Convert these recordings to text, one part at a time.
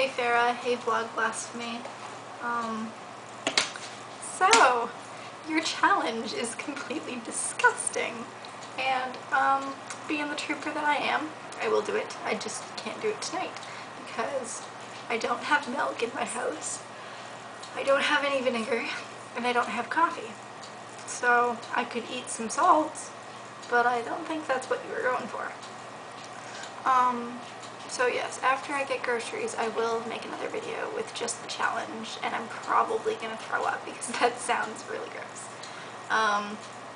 Hey Farah, hey vlogblasphemy. So, your challenge is completely disgusting, and being the trooper that I am, I will do it. I just can't do it tonight because I don't have milk in my house, I don't have any vinegar, and I don't have coffee. So I could eat some salt, but I don't think that's what you were going for. So yes, after I get groceries, I will make another video with just the challenge, and I'm probably gonna throw up because that sounds really gross.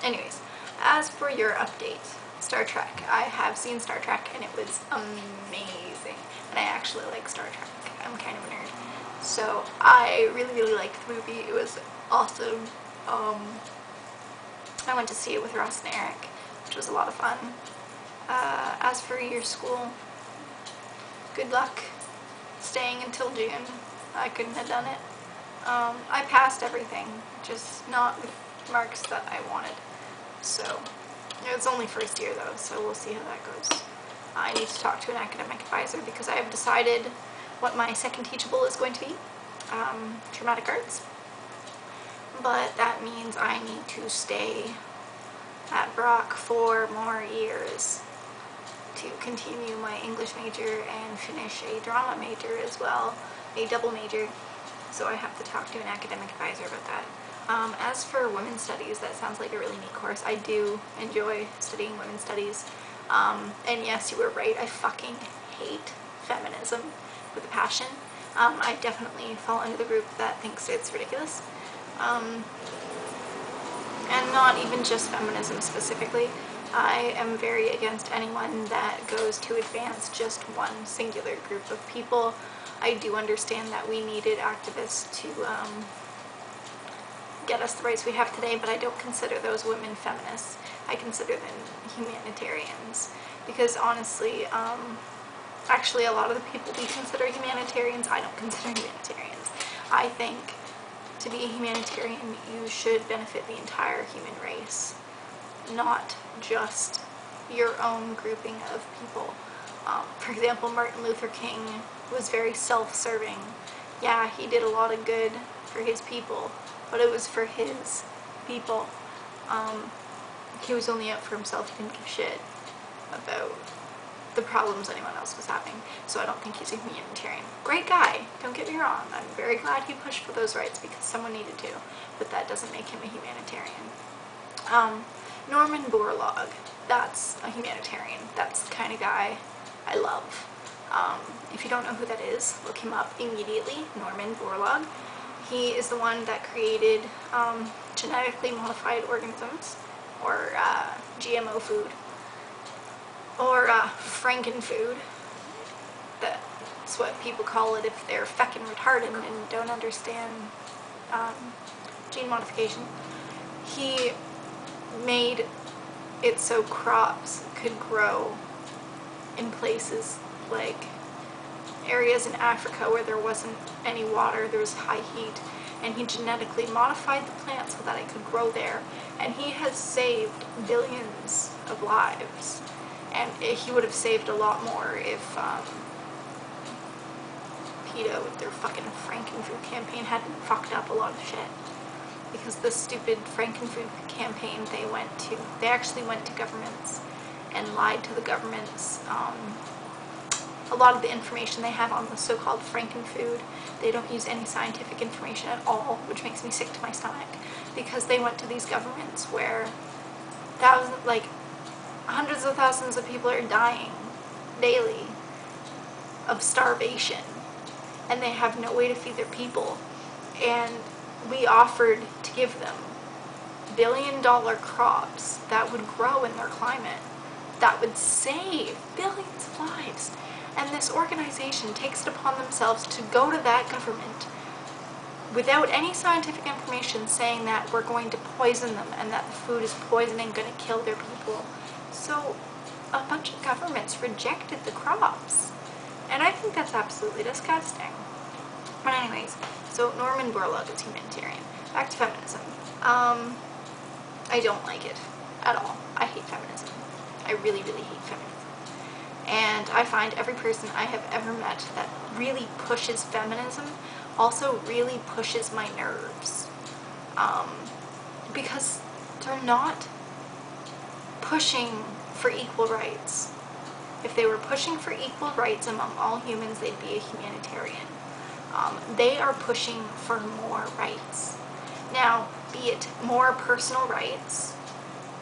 Anyways, as for your update, Star Trek. I have seen Star Trek and it was amazing, and I actually like Star Trek. I'm kind of a nerd. So I really liked the movie. It was awesome. I went to see it with Ross and Eric, which was a lot of fun. As for your school, good luck staying until June. I couldn't have done it. I passed everything, just not with marks that I wanted. So, it's only first year though, so we'll see how that goes. I need to talk to an academic advisor because I have decided what my second teachable is going to be, dramatic arts. But that means I need to stay at Brock for more years to continue my English major and finish a drama major as well, a double major, so I have to talk to an academic advisor about that. As for women's studies, that sounds like a really neat course. I do enjoy studying women's studies, and yes, you were right, I fucking hate feminism with a passion. I definitely fall under the group that thinks it's ridiculous, and not even just feminism specifically. I am very against anyone that goes to advance just one singular group of people. I do understand that we needed activists to get us the rights we have today, but I don't consider those women feminists. I consider them humanitarians, because honestly, actually a lot of the people we consider humanitarians, I don't consider humanitarians. I think to be a humanitarian, you should benefit the entire human race, not just your own grouping of people. For example, Martin Luther King was very self-serving. Yeah, he did a lot of good for his people, but it was for his people. He was only out for himself. He didn't give a shit about the problems anyone else was having, so I don't think he's a humanitarian. Great guy, don't get me wrong. I'm very glad he pushed for those rights because someone needed to, but that doesn't make him a humanitarian. Norman Borlaug, that's a humanitarian. That's the kind of guy I love. If you don't know who that is, look him up immediately. Norman Borlaug. He is the one that created genetically modified organisms, or GMO food, or frankenfood. That's what people call it if they're feckin' retarded and don't understand gene modification. He made it so crops could grow in places like areas in Africa where there wasn't any water, there was high heat, and he genetically modified the plant so that it could grow there, and he has saved billions of lives, and he would have saved a lot more if PETA with their fucking Frankenfood campaign hadn't fucked up a lot of shit. Because the stupid Frankenfood campaign, they actually went to governments and lied to the governments. A lot of the information they have on the so-called Frankenfood, they don't use any scientific information at all, which makes me sick to my stomach, because they went to these governments where hundreds of thousands of people are dying daily of starvation, and they have no way to feed their people, and we offered to give them billion-dollar crops that would grow in their climate, that would save billions of lives. And this organization takes it upon themselves to go to that government without any scientific information saying that we're going to poison them and that the food is poisoning, going to kill their people. So a bunch of governments rejected the crops. And I think that's absolutely disgusting. But anyways, so Norman Borlaug is humanitarian. Back to feminism. I don't like it at all. I hate feminism. I really hate feminism. And I find every person I have ever met that really pushes feminism also really pushes my nerves. Because they're not pushing for equal rights. If they were pushing for equal rights among all humans, they'd be a humanitarian. They are pushing for more rights. Now, be it more personal rights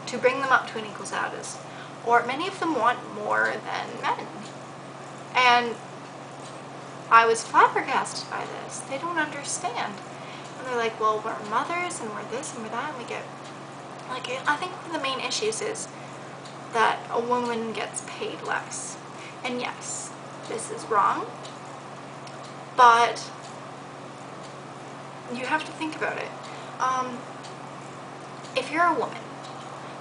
to bring them up to an equal status, or many of them want more than men. And I was flabbergasted by this. They don't understand. And they're like, well, we're mothers and we're this and we're that, and we get, like, I think one of the main issues is that a woman gets paid less. And yes, this is wrong, but you have to think about it. If you're a woman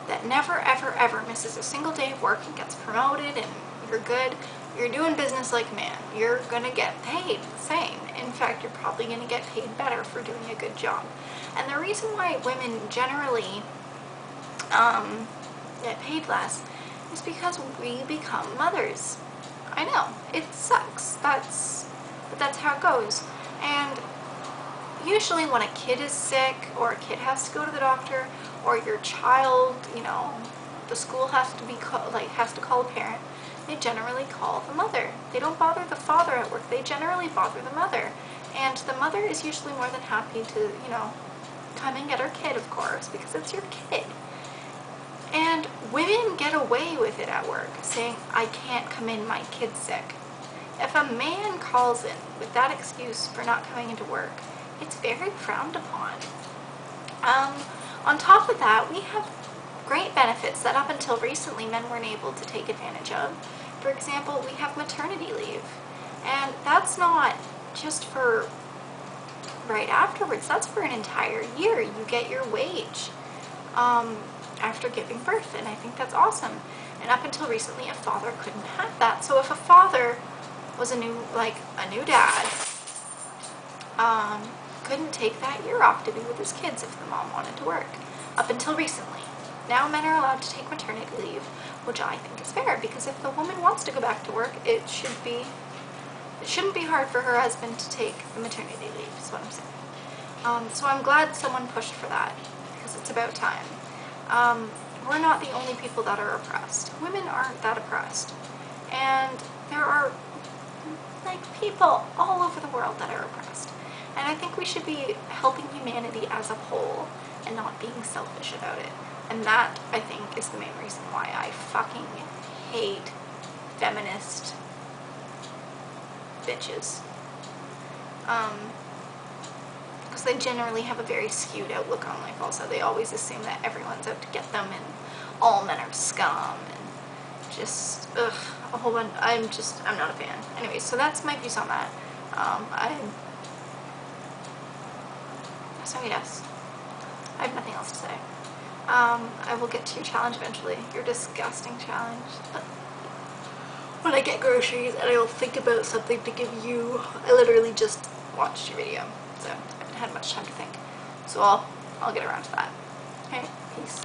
that never, ever, ever misses a single day of work and gets promoted and you're good, you're doing business like a man, you're gonna get paid the same. In fact, you're probably gonna get paid better for doing a good job. And the reason why women generally get paid less is because we become mothers. I know, it sucks, but that's how it goes. And usually when a kid is sick, or a kid has to go to the doctor, or your child, you know, the school has to call a parent, they generally call the mother. They don't bother the father at work, they generally bother the mother. And the mother is usually more than happy to, you know, come and get her kid, of course, because it's your kid. And women get away with it at work, saying, I can't come in, my kid's sick. If a man calls in with that excuse for not coming into work, it's very frowned upon. On top of that, we have great benefits that up until recently men weren't able to take advantage of. For example, we have maternity leave. And that's not just for right afterwards, that's for an entire year. You get your wage after giving birth, and I think that's awesome. And up until recently, a father couldn't have that. So if a father was a new dad, couldn't take that year off to be with his kids if the mom wanted to work. Up until recently. Now men are allowed to take maternity leave, which I think is fair, because if the woman wants to go back to work, it shouldn't be hard for her husband to take the maternity leave, is what I'm saying. So I'm glad someone pushed for that, because it's about time. We're not the only people that are oppressed. Women aren't that oppressed. And there are, like, people all over the world that are oppressed. And I think we should be helping humanity as a whole and not being selfish about it. And that, I think, is the main reason why I fucking hate feminist bitches. Because they generally have a very skewed outlook on life also. They always assume that everyone's out to get them and all men are scum and just, ugh, a whole bunch. I'm not a fan. Anyways, so that's my views on that. So yes, I have nothing else to say. I will get to your challenge eventually, your disgusting challenge. When I get groceries and I will think about something to give you. I literally just watched your video, so I haven't had much time to think. So I'll get around to that. Okay, peace.